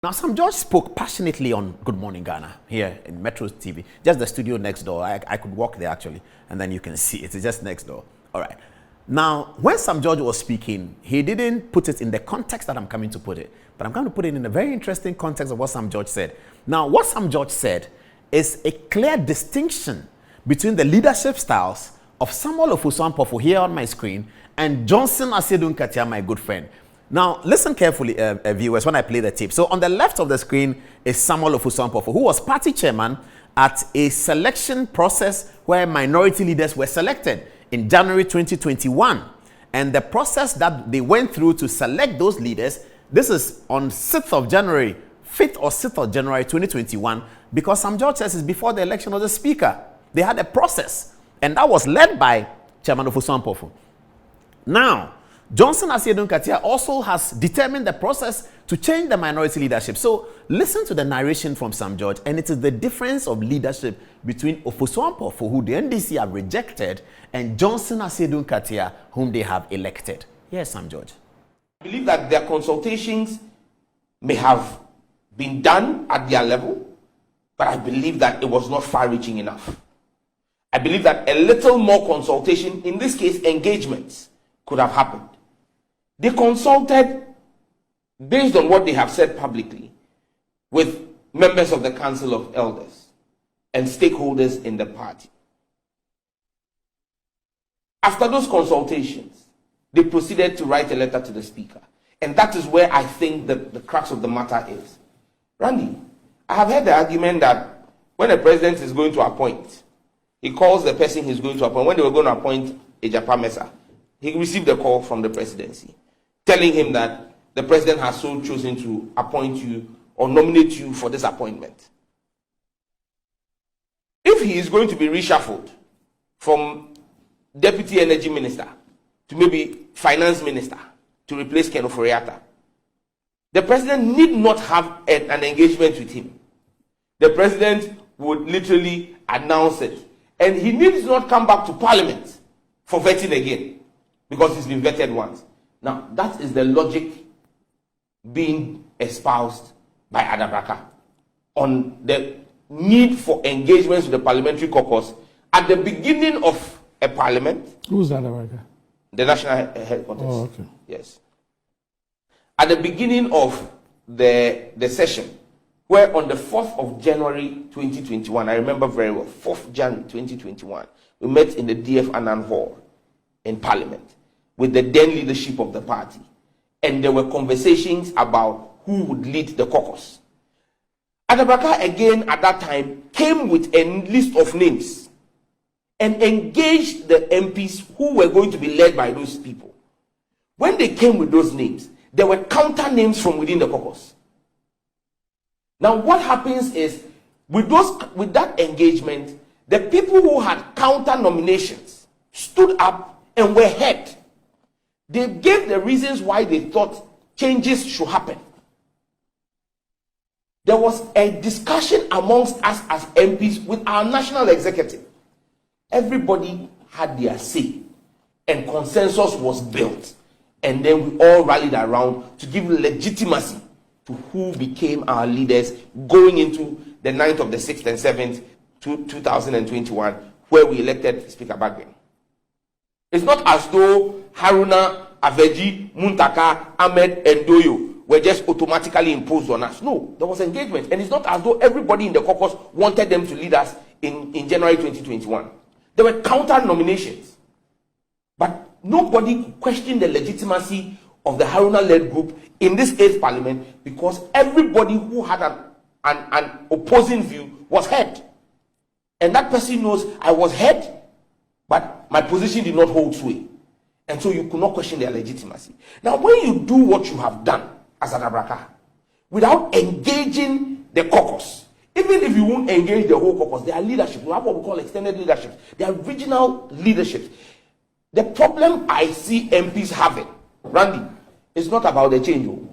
Now, Sam George spoke passionately on Good Morning Ghana here in Metro TV, just the studio next door. I could walk there actually, and then you can see it. It's just next door. All right. Now, when Sam George was speaking, he didn't put it in the context that I'm coming to put it, but I'm going to put it in a very interesting context of what Sam George said. Now, what Sam George said is a clear distinction between the leadership styles of Samuel Ofosu Ampofo here on my screen and Johnson Asiedu Nketia, my good friend. Now, listen carefully, viewers, when I play the tape. So, on the left of the screen is Samuel Ofosu Ampofo, who was party chairman at a selection process where minority leaders were selected in January 2021. And the process that they went through to select those leaders, this is on 6th of January, 5th or 6th of January 2021, because Sam George says it's before the election of the speaker. They had a process, and that was led by Chairman Ofosu Ampofo. Now, Johnson Asiedu Nketiah also has determined the process to change the minority leadership. So listen to the narration from Sam George, and it is the difference of leadership between Ofosu Ampofo, who the NDC have rejected, and Johnson Asiedu Nketiah, whom they have elected. Yes, Sam George. I believe that their consultations may have been done at their level, but I believe that it was not far-reaching enough. I believe that a little more consultation, in this case engagements, could have happened. They consulted, based on what they have said publicly, with members of the Council of Elders and stakeholders in the party. After those consultations, they proceeded to write a letter to the Speaker. And that is where I think the crux of the matter is. Randy, I have heard the argument that when a president is going to appoint, he calls the person he's going to appoint. When they were going to appoint Ejapa Mesa, he received a call from the presidency telling him that the president has so chosen to appoint you or nominate you for this appointment. If he is going to be reshuffled from deputy energy minister to maybe finance minister to replace Ken Oforiatta, the president need not have an engagement with him. The president would literally announce it, and he needs not come back to parliament for vetting again, because he's been vetted once. Now, that is the logic being espoused by Adom-Otchere on the need for engagements with the parliamentary caucus at the beginning of a parliament. Who's Adom-Otchere? The national headquarters. Oh, okay. Yes. At the beginning of the session, where on the 4th of January 2021, I remember very well, 4th January 2021, we met in the DF Annan Hall in Parliament with the then leadership of the party, and there were conversations about who would lead the caucus. Adom-Otchere again at that time came with a list of names and engaged the MPs who were going to be led by those people. When they came with those names, there were counter names from within the caucus. Now what happens is, with that engagement, the people who had counter nominations stood up and were heard. They gave the reasons why they thought changes should happen. There was a discussion amongst us as MPs with our national executive. Everybody had their say, and consensus was built. And then we all rallied around to give legitimacy to who became our leaders going into the 9th of the 6th and 7th, 2021, where we elected Speaker Bagben. It's not as though Haruna, Aveji, Muntaka, Ahmed, and Doyo were just automatically imposed on us. No, there was engagement. And it's not as though everybody in the caucus wanted them to lead us in January 2021. There were counter nominations. But nobody questioned the legitimacy of the Haruna-led group in this 8th parliament, because everybody who had an opposing view was heard. And that person knows I was heard, but my position did not hold sway. And so you could not question their legitimacy. Now, when you do what you have done as Adom-Otchere, without engaging the caucus, even if you won't engage the whole caucus, there are leadership. We have what we call extended leadership. There are regional leaderships. The problem I see MPs having, Randy, is not about the change.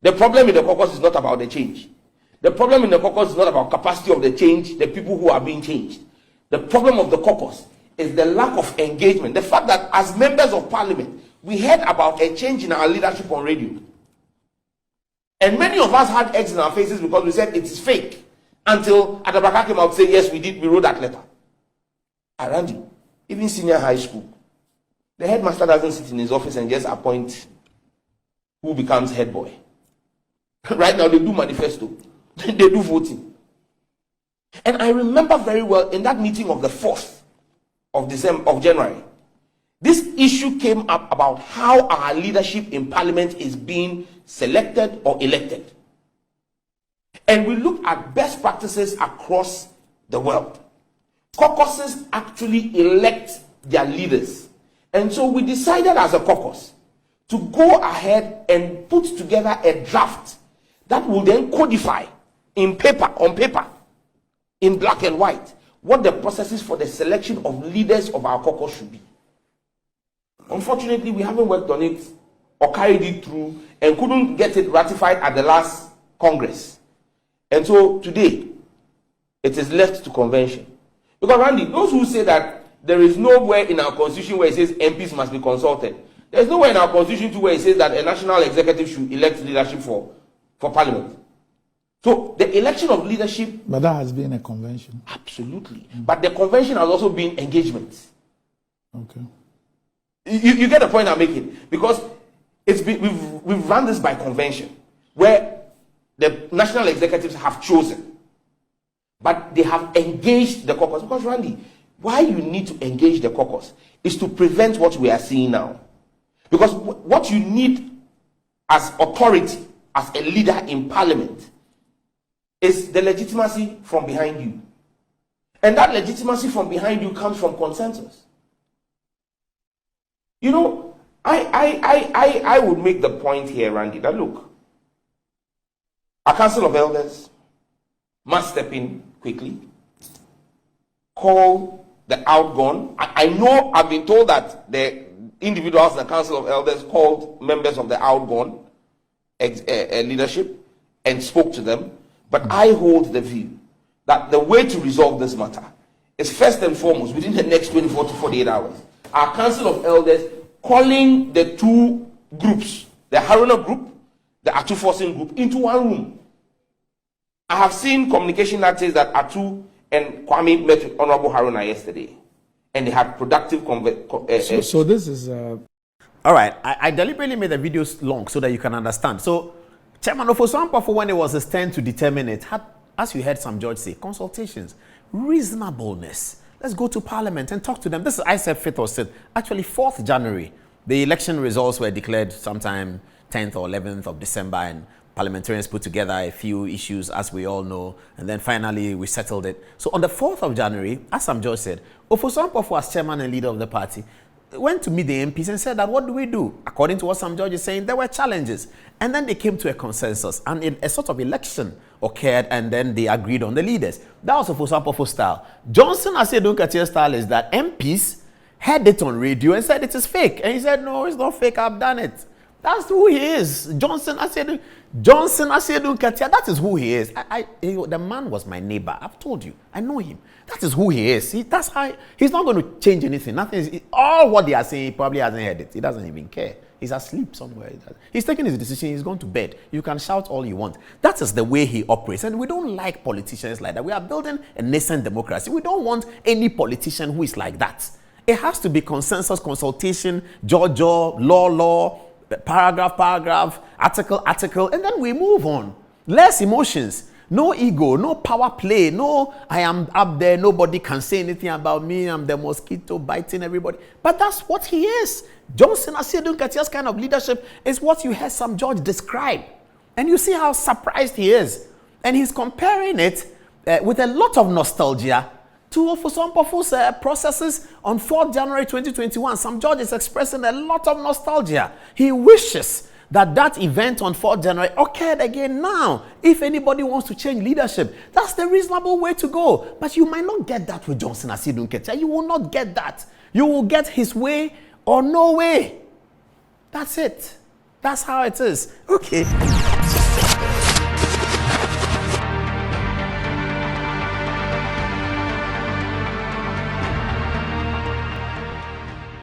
The problem in the caucus is not about the change. The problem in the caucus is not about capacity of the change, the people who are being changed. The problem of the caucus is the lack of engagement. The fact that as members of parliament, we heard about a change in our leadership on radio. And many of us had eggs in our faces because we said it is fake. Until Adabaka came out and said, yes, we wrote that letter. Randy, even senior high school, the headmaster doesn't sit in his office and just appoint who becomes head boy. Right now, they do manifesto. They do voting. And I remember very well in that meeting of the 4th of January, this issue came up about how our leadership in parliament is being selected or elected. And we looked at best practices across the world. Caucuses actually elect their leaders. And so we decided as a caucus to go ahead and put together a draft that will then codify on paper, in black and white, what the processes for the selection of leaders of our caucus should be. Unfortunately, we haven't worked on it or carried it through and couldn't get it ratified at the last Congress. And so today, it is left to convention. Because Randy, those who say that there is nowhere in our constitution where it says MPs must be consulted, there is nowhere in our constitution too where it says that a national executive should elect leadership for parliament. So the election of leadership... But that has been a convention. Absolutely. But the convention has also been engagements. Okay. You get the point I'm making? Because we've run this by convention, where the national executives have chosen, but they have engaged the caucus. Because Randy, why you need to engage the caucus is to prevent what we are seeing now. Because what you need as authority, as a leader in parliament, is the legitimacy from behind you. And that legitimacy from behind you comes from consensus. You know, I would make the point here, Randy, that look, a council of elders must step in quickly, call the outgone. I know I've been told that the individuals in the council of elders called members of the outgone leadership and spoke to them. But I hold the view that the way to resolve this matter is first and foremost within the next 24 to 48 hours. Our council of elders calling the two groups, the Haruna group, the Atu forcing group, into one room. I have seen communication that says that Atu and Kwame met with Honorable Haruna yesterday, and they had productive conversation. So this is... All right, I deliberately made the videos long so that you can understand. So Chairman Ofosu Ampofo, when it was his turn to determine it, had, as you heard some judge say, consultations, reasonableness. Let's go to Parliament and talk to them. This is, I said 5th or 6th, actually 4th January. The election results were declared sometime 10th or 11th of December, and parliamentarians put together a few issues, as we all know, and then finally we settled it. So on the 4th of January, as some judge said, Ofosu Ampofo, as chairman and leader of the party, went to meet the MPs and said that, what do we do? According to what some judge is saying, there were challenges. And then they came to a consensus, and a sort of election occurred, and then they agreed on the leaders. That was Ofosu Ampofo style. Johnson Asiedu Nketia style is that MPs heard it on radio and said it is fake. And he said, no, it's not fake, I've done it. That's who he is. Johnson Asiedu Nketiah, that is who he is. The man was my neighbor. I've told you. I know him. That is who he is. He's not going to change anything. All what they are saying, he probably hasn't heard it. He doesn't even care. He's asleep somewhere. He's taking his decision. He's gone to bed. You can shout all you want. That is the way he operates. And we don't like politicians like that. We are building a nascent democracy. We don't want any politician who is like that. It has to be consensus, consultation, law, paragraph, article, and then we move on. Less emotions, no ego, no power play, no I am up there, nobody can say anything about me, I'm the mosquito biting everybody. But that's what he is. Johnson Asiedu Nketiah's kind of leadership is what you heard some judge describe. And you see how surprised he is. And he's comparing it with a lot of nostalgia to Ofosu Ampofo's processes on 4th January 2021. Some judge is expressing a lot of nostalgia. He wishes that event on 4th January occurred again now. If anybody wants to change leadership, that's the reasonable way to go. But you might not get that with Johnson Asiedu Nketiah. You will not get that. You will get his way or no way. That's it. That's how it is. Okay.